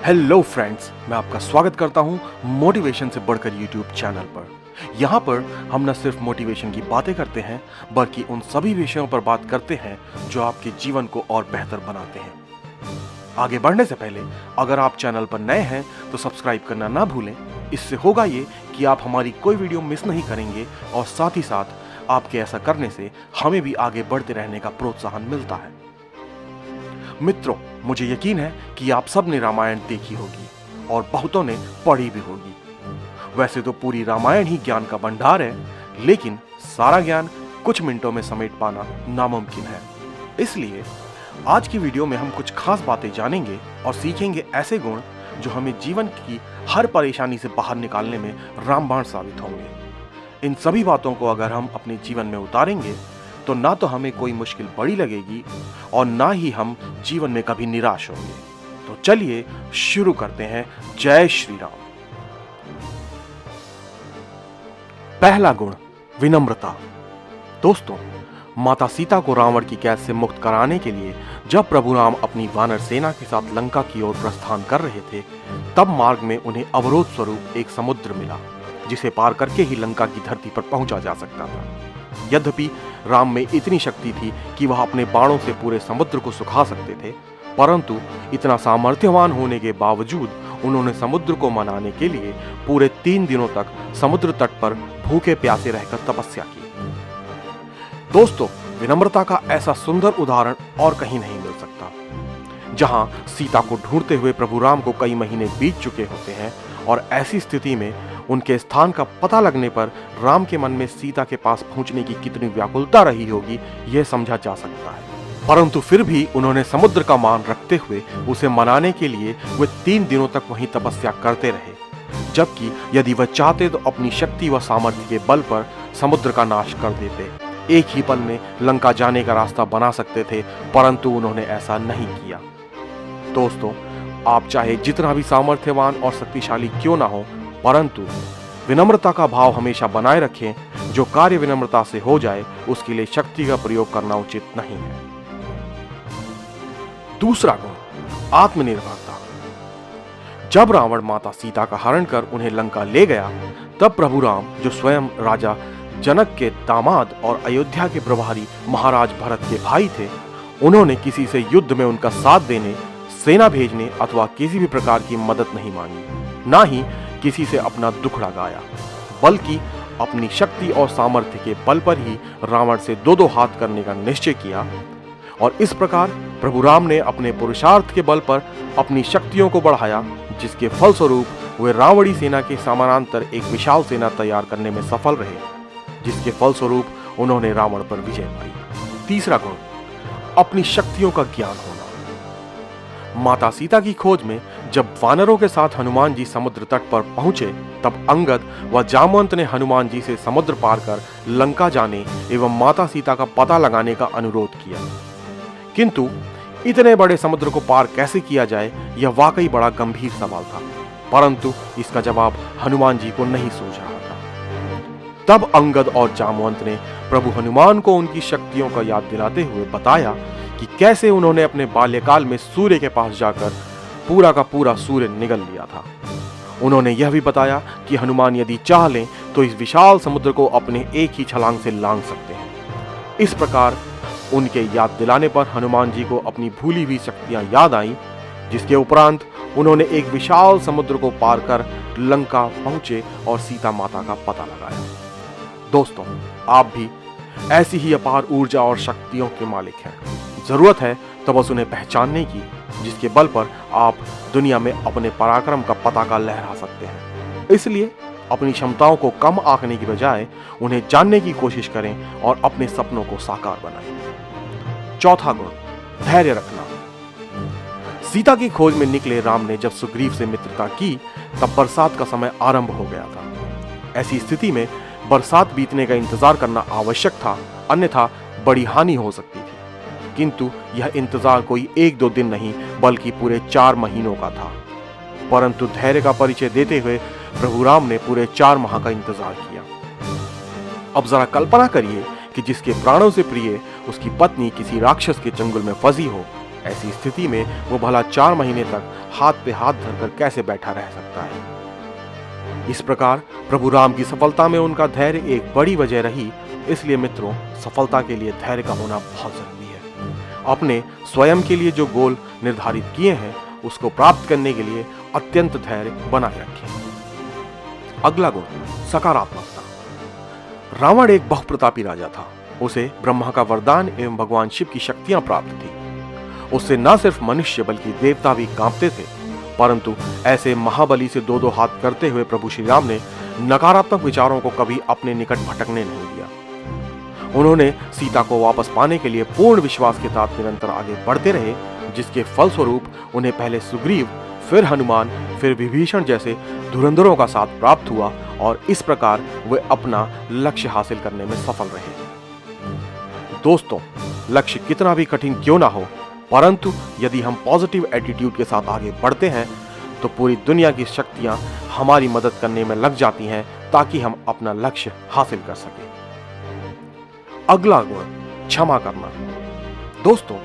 Hello friends, मैं आपका स्वागत करता हूं मोटिवेशन से बढ़कर यूट्यूब चैनल पर। यहाँ पर हम न सिर्फ मोटिवेशन की बातें करते हैं, बल्कि उन सभी विषयों पर बात करते हैं जो आपके जीवन को और बेहतर बनाते हैं। आगे बढ़ने से पहले अगर आप चैनल पर नए हैं तो सब्सक्राइब करना ना भूलें। इससे होगा ये कि आप हमारी कोई वीडियो मिस नहीं करेंगे और साथ ही साथ आपके ऐसा करने से हमें भी आगे बढ़ते रहने का प्रोत्साहन मिलता है। मित्रों, मुझे यकीन है कि आप सब ने रामायण देखी होगी और बहुतों ने पढ़ी भी होगी। वैसे तो पूरी रामायण ही ज्ञान का भंडार है, लेकिन सारा ज्ञान कुछ मिनटों में समेट पाना नामुमकिन है। इसलिए आज की वीडियो में हम कुछ खास बातें जानेंगे और सीखेंगे ऐसे गुण जो हमें जीवन की हर परेशानी से बाहर निकालने में रामबाण साबित होंगे। इन सभी बातों को अगर हम अपने जीवन में उतारेंगे तो ना तो हमें कोई मुश्किल बड़ी लगेगी और ना ही हम जीवन में कभी निराश होंगे। तो चलिए शुरू करते हैं। जय श्री राम। पहला गुण, विनम्रता। दोस्तों, माता सीता को रावण की कैद से मुक्त कराने के लिए जब प्रभु राम अपनी वानर सेना के साथ लंका की ओर प्रस्थान कर रहे थे, तब मार्ग में उन्हें अवरोध स्वरूप एक समुद्र मिला, जिसे पार करके ही लंका की धरती पर पहुंचा जा सकता था। यद्यपि राम में इतनी शक्ति थी कि वह अपने बाणों से पूरे समुद्र को सुखा सकते थे, परंतु इतना सामर्थ्यवान होने के बावजूद उन्होंने समुद्र को मनाने के लिए पूरे 3 दिनों तक समुद्र तट पर भूखे प्यासे रहकर तपस्या की। दोस्तों, विनम्रता का ऐसा सुंदर उदाहरण और कहीं नहीं मिल सकता। जहां सीता को ढूंढते हुए प्रभु राम को कई महीने बीत चुके होते हैं और ऐसी स्थिति में उनके स्थान का पता लगने पर राम के मन में सीता के पास पहुंचने की कितनी व्याकुलता रही होगी, यह समझा जा सकता है। परंतु फिर भी उन्होंने समुद्र का मान रखते हुए उसे मनाने के लिए वे 3 दिनों तक वहीं तपस्या करते रहे, जबकि यदि वह चाहते तो अपनी शक्ति व सामर्थ्य के बल पर समुद्र का नाश कर देते, एक ही पल में लंका जाने का रास्ता बना सकते थे, परंतु उन्होंने ऐसा नहीं किया। दोस्तों, आप चाहे जितना भी सामर्थ्यवान और शक्तिशाली क्यों ना हो, परंतु विनम्रता का भाव हमेशा बनाए रखें। जो कार्य विनम्रता से हो जाए उसके लिए शक्ति का प्रयोग करना उचित नहीं है। दूसरा गुण, आत्मनिर्भरता। जब रावण माता सीता का हरण कर उन्हें लंका ले गया, तब प्रभु राम, जो स्वयं राजा जनक के दामाद और अयोध्या के प्रभारी महाराज भरत के भाई थे, उन्होंने किसी से युद्ध में उनका साथ देने, सेना भेजने अथवा किसी भी प्रकार की मदद नहीं मांगी, ना ही किसी से अपना दुखड़ा गाया, बल्कि अपनी शक्ति और सामर्थ्य के बल पर ही रावण से 2-2 हाथ करने का निश्चय किया। और इस प्रकार प्रभु राम ने अपने पुरुषार्थ के बल पर अपनी शक्तियों को बढ़ाया, जिसके फलस्वरूप वे रावणी सेना के समानांतर एक विशाल सेना तैयार करने में सफल रहे, जिसके फलस्वरूप उन्होंने रावण पर विजय पाई। तीसरा गुण, अपनी शक्तियों का ज्ञान होना। माता सीता की खोज में जब वानरों के साथ हनुमान जी समुद्र तट पर पहुंचे, तब अंगद व जामवंत ने हनुमान जी से समुद्र पार कर लंका जाने एवं माता सीता का पता लगाने का अनुरोध किया। किंतु इतने बड़े समुद्र को पार कैसे किया जाए, यह वाकई बड़ा गंभीर सवाल था, परंतु इसका जवाब हनुमान जी को नहीं सूझ रहा था। तब अंगद और जामवंत ने प्रभु हनुमान को उनकी शक्तियों का याद दिलाते हुए बताया कि कैसे उन्होंने अपने बाल्यकाल में सूर्य के पास जाकर पूरा का पूरा सूर्य निगल लिया था। उन्होंने यह भी बताया कि हनुमान यदि चाह लें तो इस विशाल समुद्र को अपने एक ही छलांग से लांघ सकते हैं। इस प्रकार उनके याद दिलाने पर हनुमान जी को अपनी भूली हुई शक्तियां याद आईं, जिसके उपरांत उन्होंने एक विशाल समुद्र को पार कर लंका पहुंचे और सीता माता का पता लगाया। दोस्तों, आप भी ऐसी ही अपार ऊर्जा और शक्तियों के मालिक हैं। जरूरत है तो बस उन्हें पहचानने की, जिसके बल पर आप दुनिया में अपने पराक्रम का पताका लहरा सकते हैं। इसलिए अपनी क्षमताओं को कम आंकने की बजाय उन्हें जानने की कोशिश करें और अपने सपनों को साकार बनाएं। चौथा गुण, धैर्य रखना। सीता की खोज में निकले राम ने जब सुग्रीव से मित्रता की, तब बरसात का समय आरंभ हो गया था। ऐसी स्थिति में बरसात बीतने का इंतजार करना आवश्यक था, अन्यथा बड़ी हानि हो सकती थी। किंतु यह इंतजार कोई 1-2 दिन नहीं, बल्कि पूरे 4 महीनों का था। परंतु धैर्य का परिचय देते हुए प्रभु राम ने पूरे 4 माह का इंतजार किया। अब जरा कल्पना करिए कि जिसके प्राणों से प्रिय उसकी पत्नी किसी राक्षस के चंगुल में फंसी हो, ऐसी स्थिति में वो भला 4 महीने तक हाथ पे हाथ धरकर कैसे बैठा रह सकता है। इस प्रकार प्रभु राम की सफलता में उनका धैर्य एक बड़ी वजह रही। इसलिए मित्रों, सफलता के लिए धैर्य का होना बहुत जरूरी है। अपने स्वयं के लिए जो गोल निर्धारित किए हैं उसको प्राप्त करने के लिए अत्यंत धैर्य बनाए रखें। अगला गुण, सकारात्मकता। रावण एक बहुप्रतापी राजा था। उसे ब्रह्मा का वरदान एवं भगवान शिव की शक्तियां प्राप्त थी। उससे न सिर्फ मनुष्य बल्कि देवता भी कांपते थे। परंतु ऐसे महाबली से दो हाथ करते हुए प्रभु श्री राम ने नकारात्मक विचारों को कभी अपने निकट भटकने नहीं दिया। उन्होंने सीता को वापस पाने के लिए पूर्ण विश्वास के साथ निरंतर आगे बढ़ते रहे, जिसके फलस्वरूप उन्हें पहले सुग्रीव, फिर हनुमान, फिर विभीषण जैसे धुरंधरों का साथ प्राप्त हुआ और इस प्रकार वे अपना लक्ष्य हासिल करने में सफल रहे। दोस्तों, लक्ष्य कितना भी कठिन क्यों ना हो, परंतु यदि हम पॉजिटिव एटीट्यूड के साथ आगे बढ़ते हैं तो पूरी दुनिया की शक्तियां हमारी मदद करने में लग जाती हैं ताकि हम अपना लक्ष्य हासिल कर सकें। अगला गुण, क्षमा करना। दोस्तों,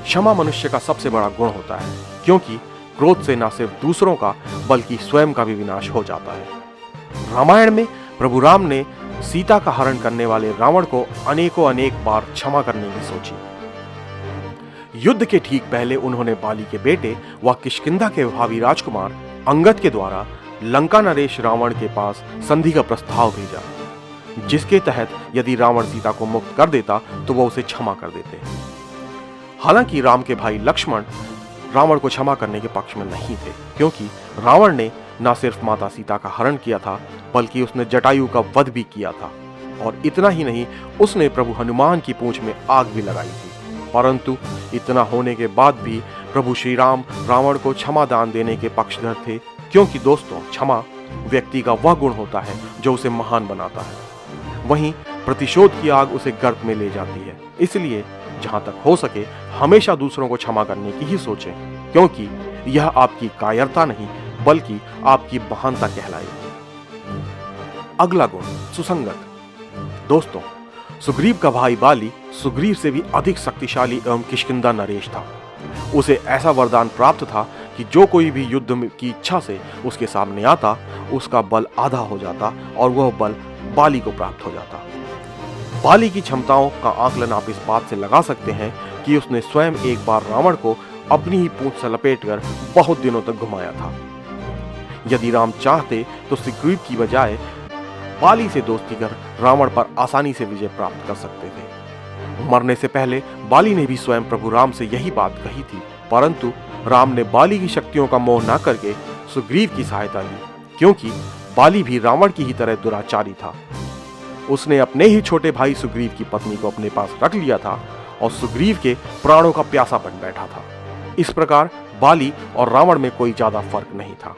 क्षमा मनुष्य का सबसे बड़ा गुण होता है, क्योंकि क्रोध से न सिर्फ दूसरों का बल्कि स्वयं का भी विनाश हो जाता है। रामायण में प्रभु राम ने सीता का हरण करने वाले रावण को अनेक बार क्षमा करने की सोची। युद्ध के ठीक पहले उन्होंने बाली के बेटे व किष्किंधा के भावी राजकुमार अंगद के द्वारा लंका नरेश रावण के पास संधि का प्रस्ताव भेजा, जिसके तहत यदि रावण सीता को मुक्त कर देता तो वो उसे क्षमा कर देते। हालांकि राम के भाई लक्ष्मण रावण को क्षमा करने के पक्ष में नहीं थे, क्योंकि रावण ने न सिर्फ माता सीता का हरण किया था बल्कि उसने जटायु का वध भी किया था। और इतना ही नहीं, उसने प्रभु हनुमान की पूंछ में आग भी लगाई थी। परंतु इतना होने के बाद भी प्रभु श्री राम रावण को क्षमा दान देने के पक्षधर थे, क्योंकि दोस्तों, क्षमा व्यक्ति का वह गुण होता है जो उसे महान बनाता है। वहीं प्रतिशोध की आग उसे गर्त में ले जाती है। इसलिए जहां तक हो सके हमेशा दूसरों को क्षमा करने की ही सोचें, क्योंकि यह आपकी कायरता नहीं बल्कि आपकी महानता कहलाएगी। अगला गुण, सुसंगत। दोस्तों, सुग्रीव का भाई बाली सुग्रीव से भी अधिक शक्तिशाली एवं किष्किंधा नरेश था। उसे ऐसा वरदान प्राप्त था कि जो कोई भी युद्ध की इच्छा से उसके सामने आता, उसका बल आधा हो जाता और वह बल बाली को प्राप्त हो जाता। बाली की क्षमताओं का आकलन आप इस बात से लगा सकते हैं कि उसने स्वयं एक बार रावण को अपनी ही पूंछ से लपेटकर बहुत दिनों तक घुमाया था। यदि राम चाहते तो सुग्रीव की बजाय बाली से दोस्ती कर रावण पर आसानी से विजय प्राप्त कर सकते थे। मरने से पहले बाली ने भी स्वयं प्रभु राम से यही बात कही थी, परंतु राम ने बाली की शक्तियों का मोह न करके सुग्रीव की सहायता ली, क्योंकि बाली भी रावण की ही तरह दुराचारी था। उसने अपने ही छोटे भाई सुग्रीव की पत्नी को अपने पास रख लिया था और सुग्रीव के प्राणों का प्यासा बन बैठा था। इस प्रकार बाली और रावण में कोई ज्यादा फर्क नहीं था।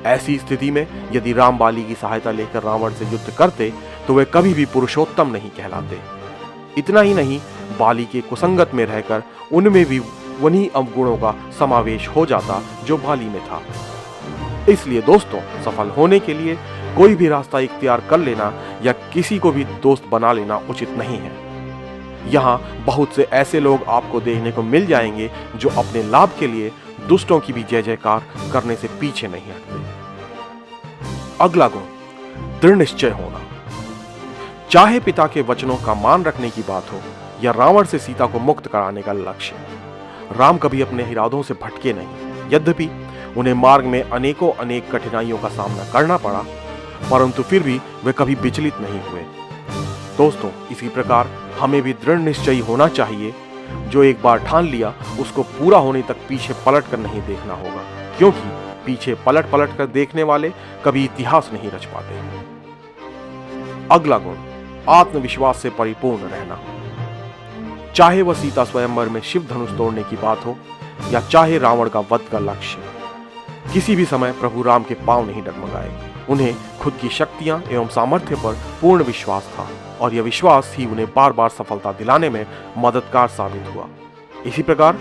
ऐसी स्थिति में यदि राम बाली की सहायता लेकर रावण से युद्ध करते तो वे कभी भी पुरुषोत्तम नहीं कहलाते। इतना ही नहीं, बाली के कुसंगत में रहकर उनमें भी उन्हीं अवगुणों का समावेश हो जाता जो बाली में था। इसलिए दोस्तों, सफल होने के लिए कोई भी रास्ता इख्तियार कर लेना या किसी को भी दोस्त बना लेना उचित नहीं है। यहाँ बहुत से ऐसे लोग आपको देखने को मिल जाएंगे जो अपने लाभ के लिए दुष्टों की भी जय जयकार करने से पीछे नहीं हटते। अगला गुण, दृढ़ निश्चय होना। चाहे पिता के वचनों का मान रखने की बात हो या रावण से सीता को मुक्त कराने का लक्ष्य, राम कभी अपने इरादों से भटके नहीं। यद्यपि उन्हें मार्ग में अनेक कठिनाइयों का सामना करना पड़ा, परंतु फिर भी वे कभी विचलित नहीं हुए। दोस्तों, इसी प्रकार हमें भी दृढ़ निश्चयी होना चाहिए। जो एक बार ठान लिया उसको पूरा होने तक पीछे पलट कर नहीं देखना होगा, क्योंकि पीछे पलट कर देखने वाले कभी इतिहास नहीं रच पाते। अगला गुण, आत्मविश्वास से परिपूर्ण रहना। चाहे वह सीता स्वयंवर में शिव धनुष तोड़ने की बात हो या चाहे रावण का वध का लक्ष्य, किसी भी समय प्रभु राम के पांव नहीं डगमगाए। उन्हें खुद की शक्तियां एवं सामर्थ्य पर पूर्ण विश्वास था और यह विश्वास ही उन्हें बार बार सफलता दिलाने में मददगार साबित हुआ। इसी प्रकार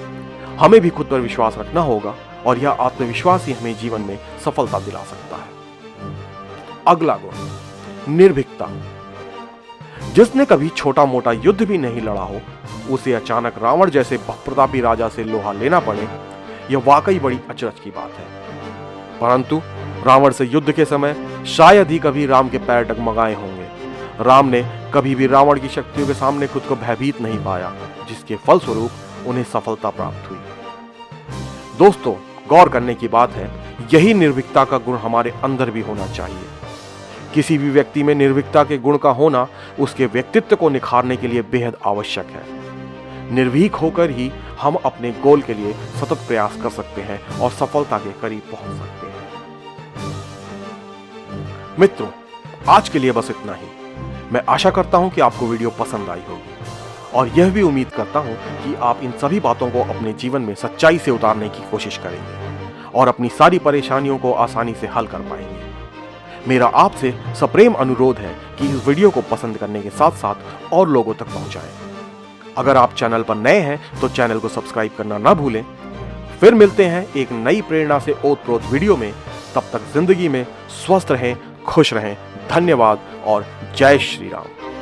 हमें भी खुद पर विश्वास रखना होगा और यह आत्मविश्वास ही हमें जीवन में सफलता दिला सकता है। अगला गुण, निर्भीकता। जिसने कभी छोटा मोटा युद्ध भी नहीं लड़ा हो, उसे अचानक रावण जैसे बहुप्रतापी राजा से लोहा लेना पड़े, यह वाकई बड़ी अचरज की बात है। परंतु रावण से युद्ध के समय शायद ही कभी राम के पैर डगमगाए होंगे। राम ने कभी भी रावण की शक्तियों के सामने खुद को भयभीत नहीं पाया, जिसके फलस्वरूप उन्हें सफलता प्राप्त हुई। दोस्तों, गौर करने की बात है, यही निर्भीकता का गुण हमारे अंदर भी होना चाहिए। किसी भी व्यक्ति में निर्भीकता के गुण का होना उसके व्यक्तित्व को निखारने के लिए बेहद आवश्यक है। निर्भीक होकर ही हम अपने गोल के लिए सतत प्रयास कर सकते हैं और सफलता के करीब पहुंच सकते हैं। मित्रों, आज के लिए बस इतना ही। मैं आशा करता हूं कि आपको वीडियो पसंद आई होगी और यह भी उम्मीद करता हूं कि आप इन सभी बातों को अपने जीवन में सच्चाई से उतारने की कोशिश करेंगे और अपनी सारी परेशानियों को आसानी से हल कर पाएंगे। मेरा आपसे सप्रेम अनुरोध है कि इस वीडियो को पसंद करने के साथ साथ और लोगों तक पहुंचाएं। अगर आप चैनल पर नए हैं तो चैनल को सब्सक्राइब करना ना भूलें। फिर मिलते हैं एक नई प्रेरणा से ओतप्रोत वीडियो में। तब तक जिंदगी में स्वस्थ रहें, खुश रहें। धन्यवाद और जय श्री राम।